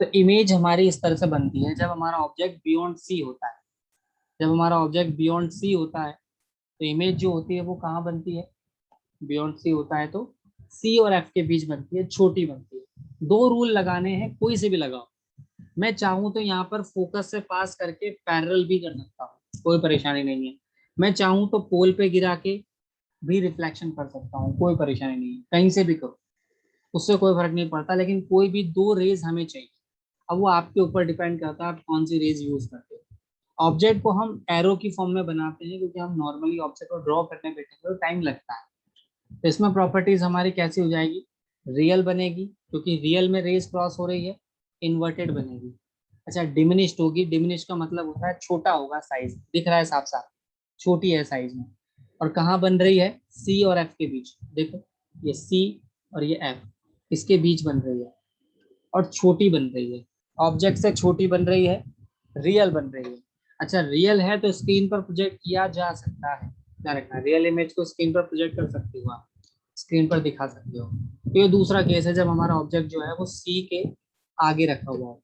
तो इमेज हमारी इस तरह से बनती है जब हमारा ऑब्जेक्ट बियॉन्ड सी होता है। जब हमारा ऑब्जेक्ट बियॉन्ड सी होता है तो इमेज जो होती है वो कहाँ बनती है, बियॉन्ड सी होता है तो सी और एफ के बीच बनती है, छोटी बनती है। दो रूल लगाने हैं, कोई से भी लगाओ। मैं चाहूँ तो यहाँ पर फोकस से पास करके पैरेलल भी कर सकता हूँ, कोई परेशानी नहीं है। मैं चाहूँ तो पोल पे गिरा के भी रिफ्लेक्शन कर सकता हूँ, कोई परेशानी नहीं है, कहीं से भी करो, उससे कोई फर्क नहीं पड़ता। लेकिन कोई भी दो रेज हमें चाहिए। अब वो आपके ऊपर डिपेंड करता है आप कौन सी रेज यूज करते हो। ऑब्जेक्ट को हम एरो की फॉर्म में बनाते हैं, क्योंकि हम नॉर्मली ऑब्जेक्ट को ड्रॉ करने बैठे तो टाइम लगता है। तो इसमें प्रॉपर्टीज हमारी कैसी हो जाएगी, रियल बनेगी क्योंकि रियल में रेज क्रॉस हो रही है, इन्वर्टेड बनेगी। अच्छा, डिमिनिश्ड होगी, डिमिनिश्ड का मतलब होता है छोटा होगा साइज, दिख रहा है साफ साफ, छोटी है साइज में। और कहाँ बन रही है, सी और एफ के बीच, देखो ये सी और ये एफ, इसके बीच बन रही है और छोटी बन रही है। ऑब्जेक्ट से छोटी बन रही है, रियल बन रही है। अच्छा, रियल है तो स्क्रीन पर प्रोजेक्ट किया जा सकता है, ध्यान रखना, रियल इमेज को स्क्रीन पर प्रोजेक्ट कर सकते हो आप, स्क्रीन पर दिखा सकते हो। तो ये दूसरा केस है जब हमारा ऑब्जेक्ट जो है वो सी के आगे रखा हुआ हो,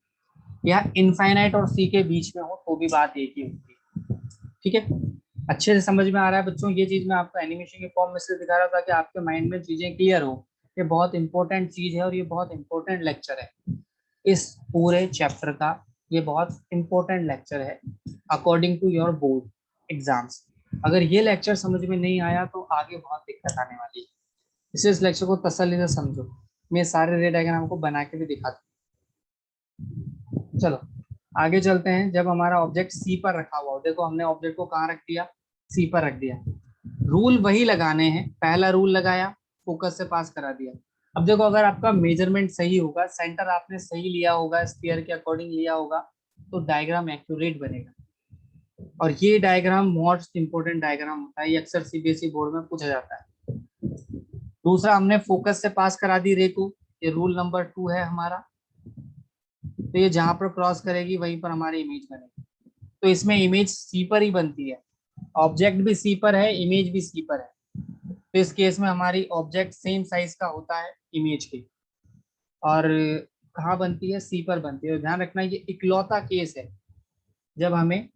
या इनफाइनाइट और सी के बीच में हो, तो भी बात एक ही होती है। ठीक है, अच्छे से समझ में आ रहा है बच्चों? ये चीज मैं आपको एनिमेशन के फॉर्म में से दिखा रहा था कि आपके माइंड में चीजें क्लियर हो। ये बहुत इंपॉर्टेंट चीज है और ये बहुत इंपॉर्टेंट लेक्चर है इस पूरे चैप्टर का। ये बहुत इंपॉर्टेंट लेक्चर है according to your board exams. अगर ये लेक्चर समझ में नहीं आया तो आगे बहुत दिक्कत आने वाली है, इसलिए इस लेक्चर को तसल्ली से समझो। मैं सारे रे डायग्राम को बना के भी दिखाता हूँ। चलो आगे चलते हैं। जब हमारा ऑब्जेक्ट सी पर रखा हुआ हो, देखो हमने ऑब्जेक्ट को कहाँ रख दिया, सी पर रख दिया। रूल वही लगाने हैं, पहला रूल लगाया, फोकस से पास करा दिया। अब देखो अगर आपका मेजरमेंट सही होगा, सेंटर आपने सही लिया होगा, स्फीयर के अकॉर्डिंग लिया होगा, तो डायग्राम एक्यूरेट बनेगा। और ये डायग्राम मोस्ट इंपोर्टेंट डायग्राम होता है, ये अक्सर सीबीएसई बोर्ड में पूछा जाता है। दूसरा, हमने फोकस से पास करा दी रे को, ये रूल नंबर 2 है हमारा। तो ये जहां पर क्रॉस करेगी वहीं पर हमारी इमेज बनेगी। तो इसमें इमेज सी पर ही बनती है, ऑब्जेक्ट भी सी पर है, इमेज भी सी पर है। तो इस केस में हमारी ऑब्जेक्ट सेम साइज का होता है इमेज के, और कहाँ बनती है, सी पर बनती है। तो ध्यान रखना, ये इकलौता केस है जब हमें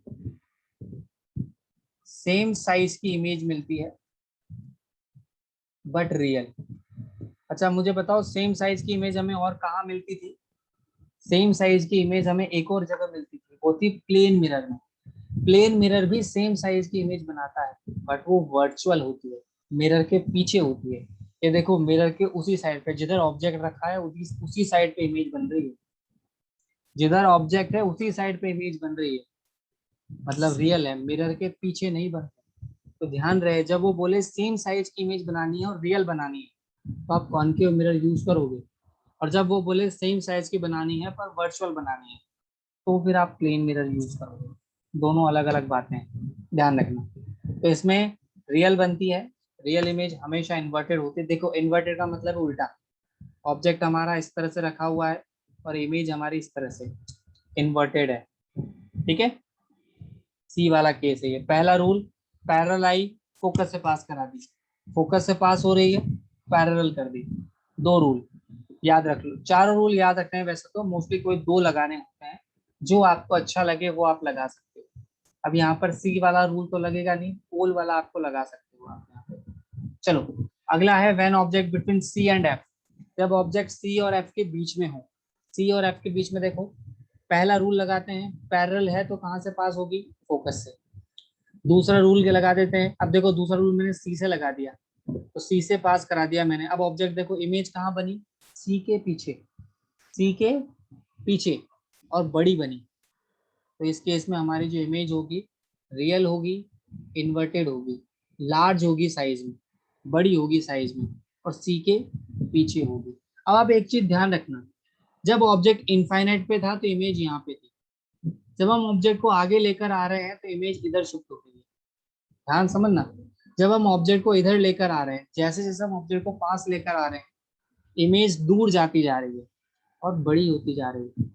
सेम साइज की इमेज मिलती है बट रियल। अच्छा मुझे बताओ, सेम साइज की इमेज हमें और कहाँ मिलती थी? सेम साइज की इमेज हमें एक और जगह मिलती थी, वो थी प्लेन मिरर में। प्लेन मिरर भी सेम साइज की इमेज बनाता है बट वो वर्चुअल होती है, मिरर के पीछे होती है। ये देखो मिरर के उसी साइड पे जिधर ऑब्जेक्ट रखा है, उसी साइड पे इमेज बन रही है, जिधर ऑब्जेक्ट है उसी साइड पे इमेज बन रही है, मतलब रियल है, मिरर के पीछे नहीं बन रही। तो ध्यान रहे, जब वो बोले सेम साइज की इमेज बनानी है और रियल बनानी है, तो आप कॉन्केव मिरर यूज करोगे। और जब वो बोले सेम साइज की बनानी है पर वर्चुअल बनानी है, तो फिर आप प्लेन मिरर यूज करोगे। दोनों अलग अलग बातें हैं, ध्यान रखना। तो इसमें रियल बनती है, रियल इमेज हमेशा इन्वर्टेड होती है। देखो इन्वर्टेड का मतलब उल्टा, ऑब्जेक्ट हमारा इस तरह से रखा हुआ है और इमेज हमारी इस तरह से इन्वर्टेड है। ठीक है, सी वाला केस है ये। पहला रूल, पैरेलल आई, फोकस से पास करा दी, फोकस से पास हो रही है, पैरेलल कर दी। दो रूल याद रख लो, चारों रूल याद रखने हैं वैसे तो मोस्टली कोई दो लगाने होते हैं, जो आपको अच्छा लगे वो आप लगा सकते हो। अब यहाँ पर सी वाला रूल तो लगेगा नहीं, पोल वाला आपको लगा सकते हो आप यहाँ पे। चलो अगला है when object between C and F, जब ऑब्जेक्ट सी और एफ के बीच में हो। सी और एफ के बीच में देखो, पहला रूल लगाते हैं, पैरेलल है तो कहाँ से पास होगी, फोकस से। दूसरा रूल के लगा देते हैं, अब देखो दूसरा रूल मैंने सी से लगा दिया, तो सी से पास करा दिया मैंने। अब ऑब्जेक्ट देखो, इमेज कहाँ बनी, सी के पीछे, सी के पीछे और बड़ी बनी। तो इस केस में हमारी जो इमेज होगी रियल होगी, इन्वर्टेड होगी, लार्ज होगी साइज में, बड़ी होगी साइज में, और सी के पीछे होगी। अब आप एक चीज ध्यान रखना, जब ऑब्जेक्ट इनफाइनाइट पे था तो इमेज यहाँ पे थी, जब हम ऑब्जेक्ट को आगे लेकर आ रहे हैं तो इमेज इधर शिफ्ट हो गई है। ध्यान समझना, जब हम ऑब्जेक्ट को इधर लेकर आ रहे हैं, जैसे जैसे हम ऑब्जेक्ट को पास लेकर आ रहे हैं, इमेज दूर जाती जा रही है और बड़ी होती जा रही है।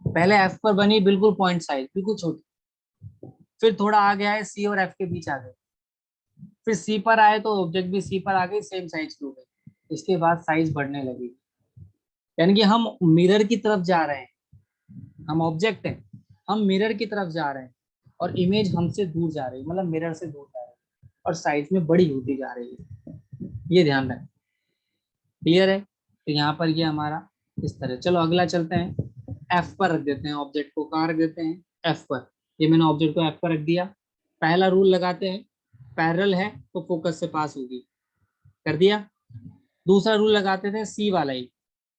पहले एफ पर बनी बिल्कुल पॉइंट साइज, बिल्कुल छोटी, फिर थोड़ा आ गया है सी और एफ के बीच आ गए, फिर सी पर आए तो ऑब्जेक्ट भी सी पर आ गई, सेम साइज की हो गई, इसके बाद साइज बढ़ने लगी। यानी कि हम मिरर की तरफ जा रहे हैं, हम ऑब्जेक्ट हैं, हम मिरर की तरफ जा रहे हैं और इमेज हमसे दूर जा रही है, मतलब मिरर से दूर जा रही है और साइज में बड़ी होती जा रही है। ये ध्यान रखें। क्लियर है? तो यहाँ पर ये हमारा इस तरह। चलो अगला चलते हैं, एफ पर रख देते हैं ऑब्जेक्ट को। कहाँ रख देते हैं? एफ पर। ये मैंने ऑब्जेक्ट को एफ पर रख दिया। पहला रूल लगाते हैं, पैरेलल है तो फोकस से पास होगी, कर दिया। दूसरा रूल लगाते थे सी वाला ही,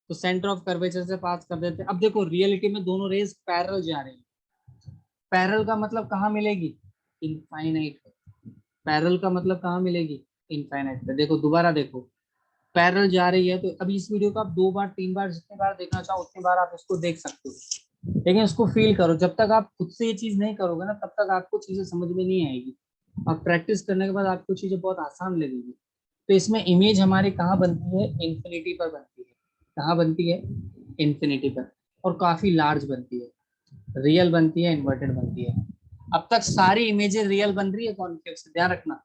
तो सेंटर ऑफ कर्वेचर से पास कर देते हैं। अब देखो रियलिटी में दोनों रेज पैरेलल जा रही है। पैरेलल का मतलब कहाँ मिलेगी? इनफाइनाइट। पैरेलल का मतलब कहाँ मिलेगी? इनफाइनाइट पे। देखो दोबारा देखो, पैरेलल जा रही है तो अभी इस वीडियो को आप 2 बार 3 बार जितनी बार देखना चाहो उतनी बार आप इसको देख सकते हो, लेकिन इसको फील करो। जब तक आप खुद से ये चीज नहीं करोगे ना, तब तक आपको चीजें समझ में नहीं आएगी, और प्रैक्टिस करने के बाद आपको चीजें बहुत आसान लगेगी। तो इसमें इमेज हमारी कहाँ बनती है? इन्फिनिटी पर बनती है। कहाँ बनती है? इन्फिनिटी पर, और काफी लार्ज बनती है, रियल बनती है, इन्वर्टेड बनती है। अब तक सारी इमेजेस रियल बन रही है कॉन्केव से, ध्यान रखना,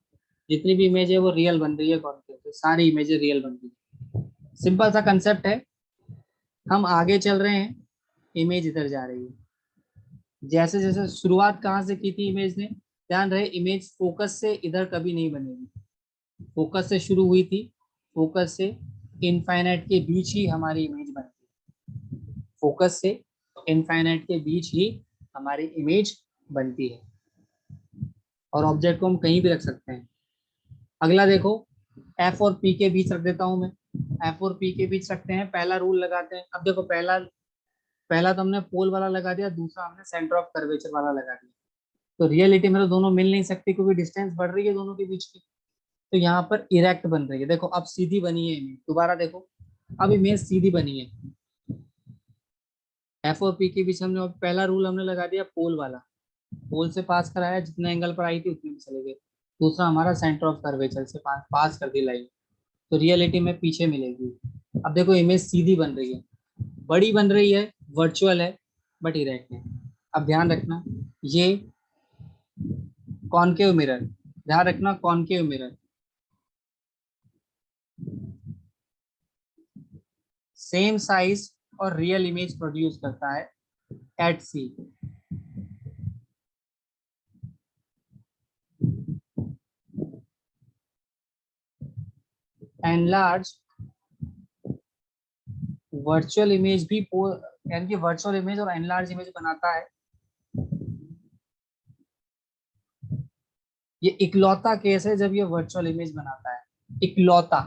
जितनी भी इमेज है वो रियल बन रही है कॉन्केव से, सारी इमेजेस रियल बन रही है। सिंपल सा कंसेप्ट है, हम आगे चल रहे हैं, इमेज इधर जा रही है। जैसे जैसे शुरुआत कहाँ से की थी इमेज ने, ध्यान रहे इमेज फोकस से इधर कभी नहीं बनेगी, फोकस से शुरू हुई थी, फोकस से इनफाइनाइट के बीच ही हमारी इमेज बनती है, फोकस से इनफाइनाइट के बीच ही हमारी इमेज बनती है, और ऑब्जेक्ट को हम कहीं भी रख सकते हैं। अगला देखो, एफ और पी के बीच रख देता हूं मैं, एफ और पी के बीच रखते हैं, पहला रूल लगाते हैं। अब देखो पहला पहला तो हमने पोल वाला लगा दिया, दूसरा हमने सेंटर ऑफ कर्वेचर वाला लगा दिया। तो रियलिटी में तो दोनों मिल नहीं सकती क्योंकि डिस्टेंस बढ़ रही है दोनों के बीच की। तो यहाँ पर इरेक्ट बन रही है, देखो अब सीधी बनी है इमेज, दोबारा देखो अब इमेज सीधी बनी है। एफ और पी के बीच हमने पहला रूल हमने लगा दिया पोल वाला, पोल से पास कराया, जितने एंगल पर आई थी उतने में चले गए। दूसरा हमारा सेंटर ऑफ कर्वेचर से पास कर दी लाइन, तो रियलिटी में पीछे मिलेगी। अब देखो इमेज सीधी बन रही है, बड़ी बन रही है, वर्चुअल है, बट इरेक्ट है। अब ध्यान रखना, ये कॉनकेव मिरर, ध्यान रखना कॉनकेव मिरर सेम साइज और रियल इमेज प्रोड्यूस करता है एट सी। एनलार्ज वर्चुअल इमेज भी, यानी कि वर्चुअल इमेज और एनलार्ज इमेज बनाता है। ये इकलौता केस है जब ये वर्चुअल इमेज बनाता है, इकलौता,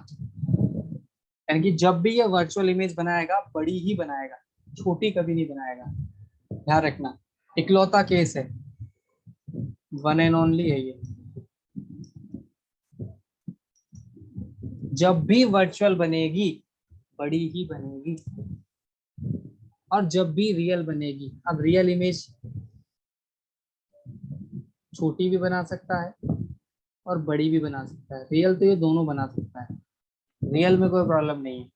यानी कि जब भी ये वर्चुअल इमेज बनाएगा बड़ी ही बनाएगा, छोटी कभी नहीं बनाएगा। ध्यान रखना, इकलौता केस है, वन एंड ओनली है ये। जब भी वर्चुअल बनेगी बड़ी ही बनेगी, और जब भी रियल बनेगी, अब रियल इमेज छोटी भी बना सकता है और बड़ी भी बना सकता है, रियल तो ये दोनों बना सकता है, रियल में कोई प्रॉब्लम नहीं है।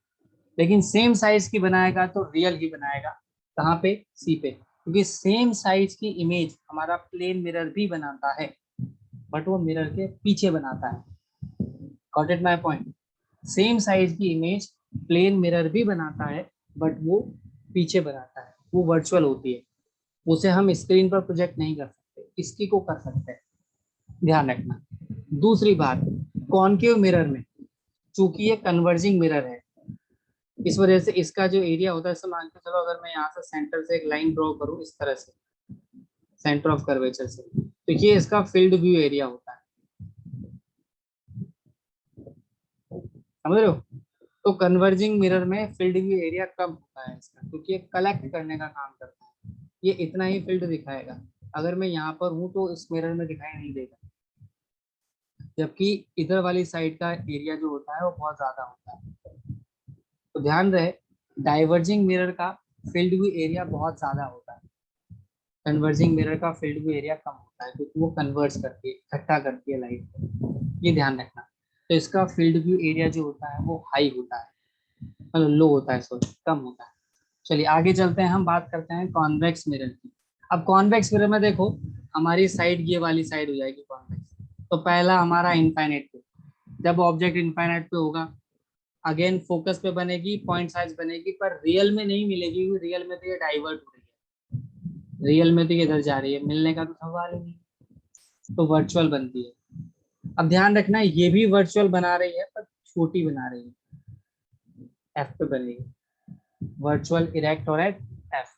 लेकिन सेम साइज की बनाएगा तो रियल ही बनाएगा। कहाँ पे? सी पे, क्योंकि सेम साइज की इमेज हमारा प्लेन मिरर भी बनाता है, बट वो मिरर के पीछे बनाता है। Got it my point? Same size की इमेज प्लेन मिरर भी बनाता है, बट वो पीछे बनाता है, वो वर्चुअल होती है, उसे हम स्क्रीन पर प्रोजेक्ट नहीं कर सकते, इसकी को कर सकते हैं। ध्यान रखना। दूसरी बात, कॉनकेव मिरर में चूंकि ये कन्वर्जिंग मिरर है, इस वजह से इसका जो एरिया होता है, जैसे मान के चलो अगर मैं यहाँ से सेंटर से एक लाइन ड्रॉ करूँ इस तरह से, सेंटर ऑफ कर्वेचर से, तो ये इसका फील्ड व्यू एरिया होता है, समझ रहे हो? तो कन्वर्जिंग मिरर में फील्ड व्यू एरिया कम होता है इसका, क्योंकि ये कलेक्ट करने का काम करता है, ये इतना ही फील्ड दिखाएगा। अगर मैं यहाँ पर हूँ तो इस मिरर में दिखाई नहीं देगा, जबकि इधर वाली साइड का एरिया जो होता है वो बहुत ज्यादा होता है। तो ध्यान रहे, डाइवर्जिंग मिरर का फील्ड व्यू एरिया बहुत ज्यादा होता है, कन्वर्जिंग मिरर का फील्ड व्यू एरिया कम होता है, क्योंकि वो कन्वर्ज करती है, इकट्ठा करती है लाइट को, ये ध्यान रखना। तो इसका फील्ड व्यू एरिया जो होता है वो हाई होता है, मतलब लो होता है, सॉरी कम होता है। चलिए आगे चलते हैं, हम बात करते हैं कॉन्वेक्स मिरर की। अब कॉन्वेक्स मिरर में देखो, हमारी साइड ये वाली साइड हो जाएगी कॉन्वेक्स। तो पहला हमारा इनफाइनाइट पे, जब ऑब्जेक्ट इनफाइनाइट पे होगा, अगेन फोकस पे बनेगी, पॉइंट साइज बनेगी, पर रियल में नहीं मिलेगी, क्योंकि रियल में तो ये डाइवर्ट हो रही है, रियल में तो ये इधर जा रही है, मिलने का तो सवाल ही नहीं, तो वर्चुअल बनती है। अब ध्यान रखना, ये भी वर्चुअल बना रही है पर छोटी बना रही है, एफ पे बनेगी, वर्चुअल इरेक्ट और एट एफ।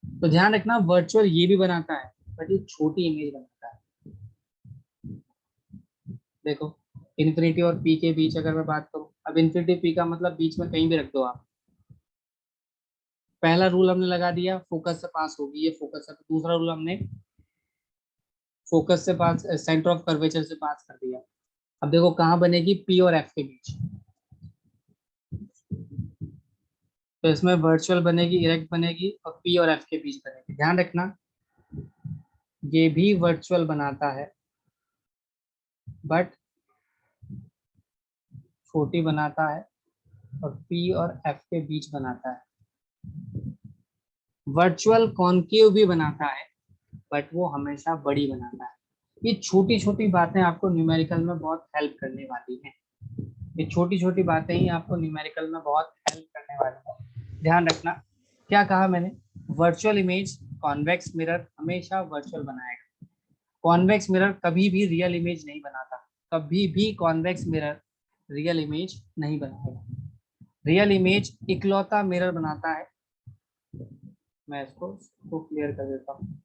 तो ध्यान रखना, वर्चुअल ये भी बनाता है बट ये छोटी इमेज बनाता है। देखो, इन्फिनिटी और पी के बीच अगर मैं बात करूं, अब इन्फिनिटी पी का मतलब बीच में कहीं भी रख दो आप। पहला रूल हमने लगा दिया, फोकस से पास होगी, ये फोकस है। तो दूसरा रूल हमने फोकस से पास, सेंटर ऑफ कर्वेचर से पास कर दिया। अब देखो कहाँ बनेगी, पी और एफ के बीच। तो इसमें वर्चुअल बनेगी, इरेक्ट बनेगी, और पी और एफ के बीच बनेगी। ध्यान रखना, ये भी वर्चुअल बनाता है बट छोटी बनाता है, और पी और एफ के बीच बनाता है। वर्चुअल कॉन्केव भी बनाता है बट वो हमेशा बड़ी बनाता है। ये छोटी छोटी बातें आपको न्यूमेरिकल में बहुत हेल्प करने वाली हैं, ये छोटी छोटी बातें ही आपको न्यूमेरिकल में बहुत हेल्प करने वाली है। ध्यान रखना, क्या कहा मैंने, वर्चुअल इमेज, कॉन्वेक्स मिरर हमेशा वर्चुअल बनाएगा, कॉन्वेक्स मिरर कभी भी रियल इमेज नहीं बनाता, कभी भी कॉन्वेक्स मिरर रियल इमेज नहीं बनाएगा। रियल इमेज इकलौता मिरर बनाता है, मैं इसको क्लियर कर देता हूँ,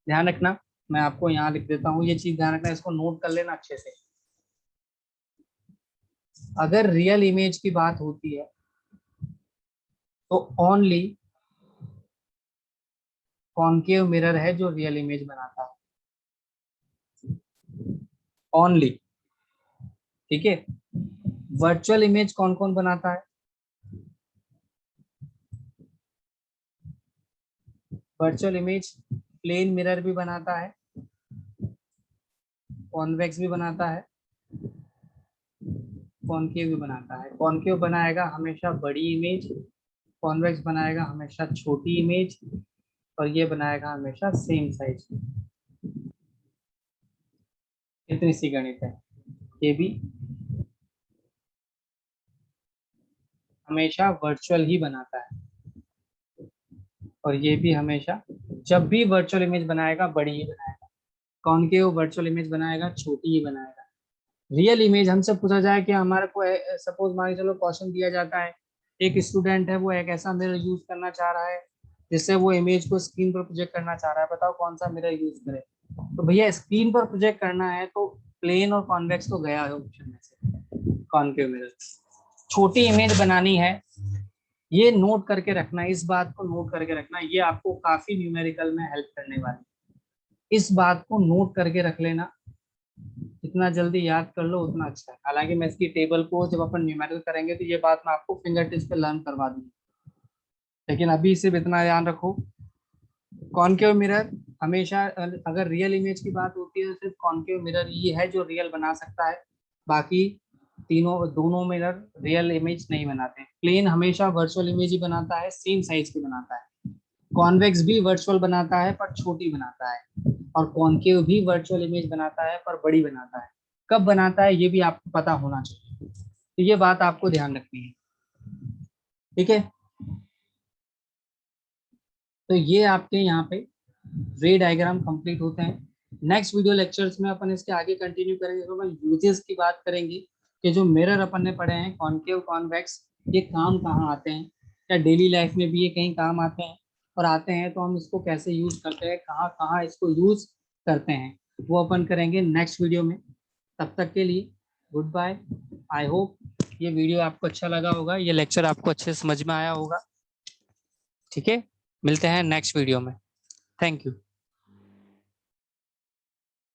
ध्यान रखना, मैं आपको यहाँ लिख देता हूँ, ये चीज ध्यान रखना, इसको नोट कर लेना अच्छे से। अगर रियल इमेज की बात होती है तो ओनली कॉन्केव मिरर है जो रियल इमेज बनाता है, ओनली। ठीक है, वर्चुअल इमेज कौन कौन बनाता है, वर्चुअल इमेज प्लेन मिरर भी बनाता है, कॉन्वेक्स भी बनाता है, कॉन्केव भी बनाता है। कॉन्केव बनाएगा हमेशा बड़ी इमेज, कॉन्वेक्स बनाएगा हमेशा छोटी इमेज, और ये बनाएगा हमेशा सेम साइज की। इतनी सी गणित है, ये भी हमेशा वर्चुअल ही बनाता है, और ये भी हमेशा, जब भी वर्चुअल इमेज बनाएगा बड़ी ही बनाएगा, कॉन्केव वर्चुअल इमेज बनाएगा छोटी ही बनाएगा। रियल इमेज हमसे पूछा जाए कि हमारे को, सपोज मान के चलो क्वेश्चन दिया जाता है, एक स्टूडेंट है वो एक ऐसा मिरर यूज करना चाह रहा है जिससे वो इमेज को स्क्रीन पर प्रोजेक्ट करना चाह रहा है, बताओ कौन सा मिरर यूज करे। तो भैया स्क्रीन पर प्रोजेक्ट करना है तो प्लेन और कॉन्वेक्स तो गया है ऑप्शन में से, कॉन्केव मिरर। छोटी इमेज बनानी है, ये नोट करके रखना, इस बात को नोट करके रखना, ये आपको काफी न्यूमेरिकल में हेल्प करने वाली है। इस बात को नोट करके रख लेना, जितना जल्दी याद कर लो उतना अच्छा है। हालांकि मैं इसकी टेबल को जब अपन न्यूमेरिकल करेंगे तो ये बात मैं आपको फिंगर टिप्स पे लर्न करवा दूंगा, लेकिन अभी सिर्फ इतना ध्यान रखो, कॉन्केव मिरर हमेशा, अगर रियल इमेज की बात होती है तो सिर्फ कॉन्केव मिरर ही है जो रियल बना सकता है, बाकी तीनों दोनों मिरर रियल इमेज नहीं बनाते। प्लेन हमेशा वर्चुअल इमेज ही बनाता है, सेम साइज की बनाता है, कॉन्वेक्स भी वर्चुअल बनाता है पर छोटी बनाता है, और कॉन्केव भी वर्चुअल इमेज बनाता है पर बड़ी बनाता है। कब बनाता है ये भी आपको पता होना चाहिए, तो ये बात आपको ध्यान रखनी है। ठीक है, तो ये आपके यहाँ पे रे डायग्राम कंप्लीट होते हैं। नेक्स्ट वीडियो लेक्चर्स में अपन इसके आगे कंटिन्यू करेंगे, तो अपन यूजेस की बात करेंगे कि जो मिरर अपन ने पढ़े हैं कॉन्केव कॉन्वेक्स, ये काम कहाँ आते हैं, क्या डेली लाइफ में भी ये कहीं काम आते हैं, और आते हैं तो हम इसको कैसे यूज करते हैं, कहाँ कहाँ इसको यूज करते हैं, वो अपन करेंगे नेक्स्ट वीडियो में। तब तक के लिए गुड बाय। आई होप ये वीडियो आपको अच्छा लगा होगा, ये लेक्चर आपको अच्छे से समझ में आया होगा। ठीक है, मिलते हैं नेक्स्ट वीडियो में। Thank you.